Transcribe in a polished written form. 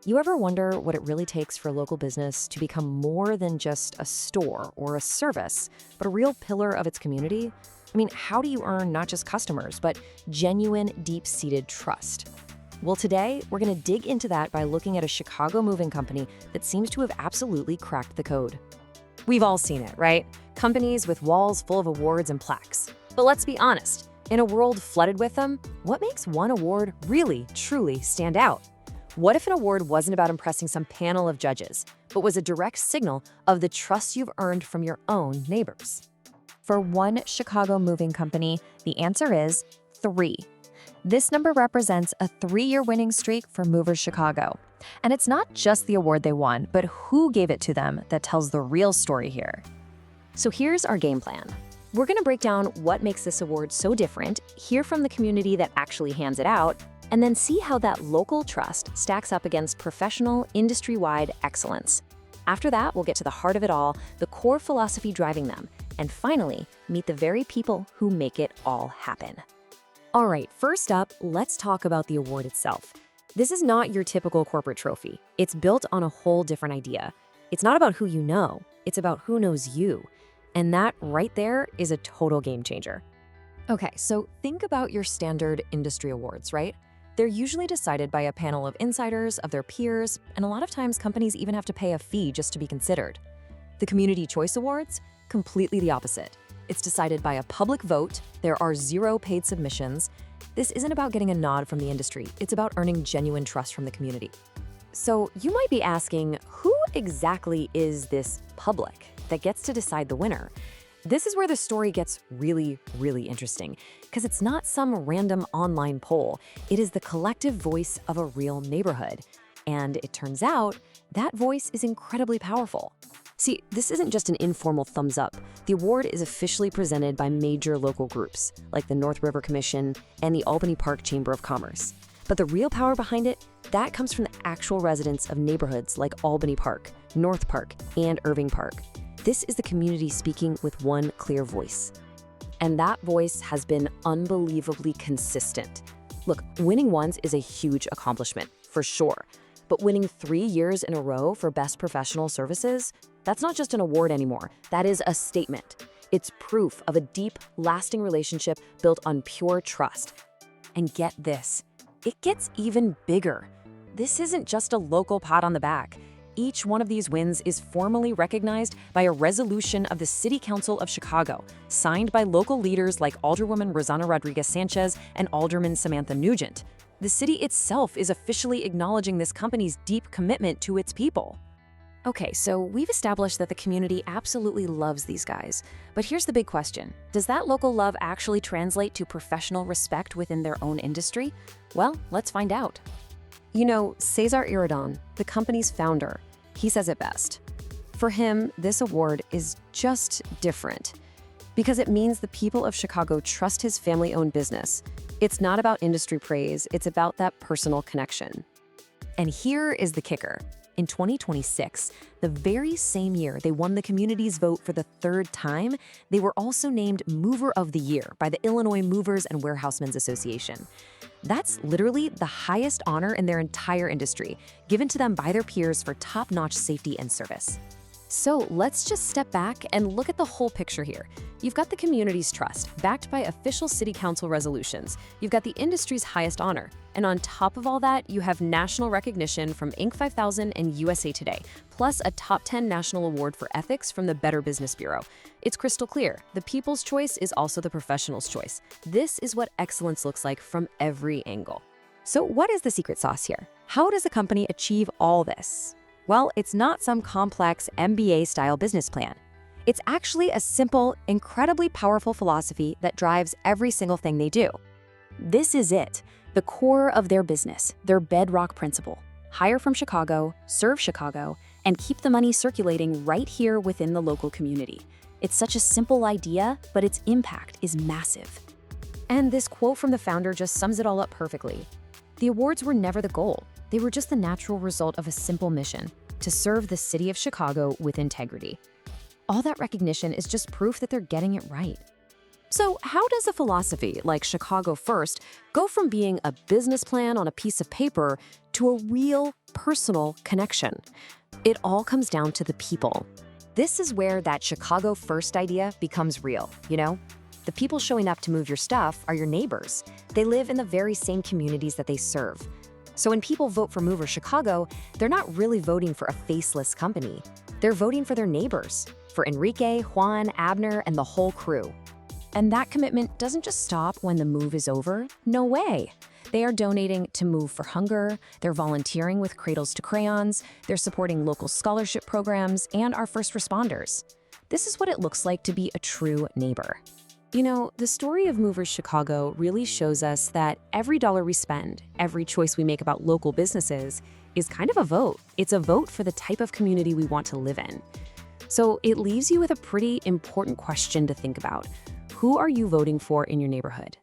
You ever wonder what it really takes for a local business to become more than just a store or a service, but a real pillar of its community? I mean, how do you earn not just customers, but genuine, deep-seated trust? Well, today, we're going to dig into that by looking at a Chicago moving company that seems to have absolutely cracked the code. We've all seen it, right? Companies with walls full of awards and plaques. But let's be honest, in a world flooded with them, what makes one award really, truly stand out? What if an award wasn't about impressing some panel of judges, but was a direct signal of the trust you've earned from your own neighbors? For one Chicago moving company, the answer is 3. This number represents a 3-year winning streak for Moovers Chicago. And it's not just the award they won, but who gave it to them that tells the real story here. So here's our game plan. We're going to break down what makes this award so different, hear from the community that actually hands it out, and then see how that local trust stacks up against professional, industry-wide excellence. After that, we'll get to the heart of it all, the core philosophy driving them, and finally, meet the very people who make it all happen. All right, first up, let's talk about the award itself. This is not your typical corporate trophy. It's built on a whole different idea. It's not about who you know, it's about who knows you. And that right there is a total game changer. Okay, so think about your standard industry awards, right? They're usually decided by a panel of insiders, of their peers, and a lot of times companies even have to pay a fee just to be considered. The Community Choice Awards? Completely the opposite. It's decided by a public vote, there are 0 paid submissions. This isn't about getting a nod from the industry, it's about earning genuine trust from the community. So you might be asking, who exactly is this public that gets to decide the winner? This is where the story gets really, really interesting, because it's not some random online poll. It is the collective voice of a real neighborhood. And it turns out that voice is incredibly powerful. See, this isn't just an informal thumbs up. The award is officially presented by major local groups, like the North River Commission and the Albany Park Chamber of Commerce. But the real power behind it, that comes from the actual residents of neighborhoods like Albany Park, North Park, and Irving Park. This is the community speaking with one clear voice. And that voice has been unbelievably consistent. Look, winning once is a huge accomplishment, for sure. But winning 3 years in a row for Best Professional Services, that's not just an award anymore. That is a statement. It's proof of a deep, lasting relationship built on pure trust. And get this, it gets even bigger. This isn't just a local pat on the back. Each one of these wins is formally recognized by a resolution of the City Council of Chicago, signed by local leaders like Alderwoman Rossana Sanchez and Alderman Samantha Nugent. The city itself is officially acknowledging this company's deep commitment to its people. Okay, so we've established that the community absolutely loves these guys. But here's the big question. Does that local love actually translate to professional respect within their own industry? Well, let's find out. You know, Cesar Iridon, the company's founder, he says it best. For him, this award is just different because it means the people of Chicago trust his family-owned business. It's not about industry praise, it's about that personal connection. And here is the kicker. In 2026, the very same year they won the community's vote for the 3rd time, they were also named Mover of the Year by the Illinois Movers and Warehousemen's Association. That's literally the highest honor in their entire industry, given to them by their peers for top-notch safety and service. So let's just step back and look at the whole picture here. You've got the community's trust, backed by official city council resolutions. You've got the industry's highest honor. And on top of all that, you have national recognition from Inc. 5000 and USA Today, plus a top 10 national award for ethics from the Better Business Bureau. It's crystal clear. The people's choice is also the professional's choice. This is what excellence looks like from every angle. So what is the secret sauce here? How does a company achieve all this? Well, it's not some complex MBA-style business plan. It's actually a simple, incredibly powerful philosophy that drives every single thing they do. This is it, the core of their business, their bedrock principle. Hire from Chicago, serve Chicago, and keep the money circulating right here within the local community. It's such a simple idea, but its impact is massive. And this quote from the founder just sums it all up perfectly. The awards were never the goal. They were just the natural result of a simple mission: to serve the city of Chicago with integrity. All that recognition is just proof that they're getting it right. So how does a philosophy like Chicago First go from being a business plan on a piece of paper to a real personal connection. It all comes down to the people. This is where that Chicago First idea becomes real, you know? The people showing up to move your stuff are your neighbors. They live in the very same communities that they serve. So when people vote for Moovers Chicago, they're not really voting for a faceless company. They're voting for their neighbors, for Enrique, Juan, Abner, and the whole crew. And that commitment doesn't just stop when the move is over. No way. They are donating to Move for Hunger, they're volunteering with Cradles to Crayons, they're supporting local scholarship programs, and our first responders. This is what it looks like to be a true neighbor. You know, the story of Moovers Chicago really shows us that every dollar we spend, every choice we make about local businesses is kind of a vote. It's a vote for the type of community we want to live in. So it leaves you with a pretty important question to think about. Who are you voting for in your neighborhood?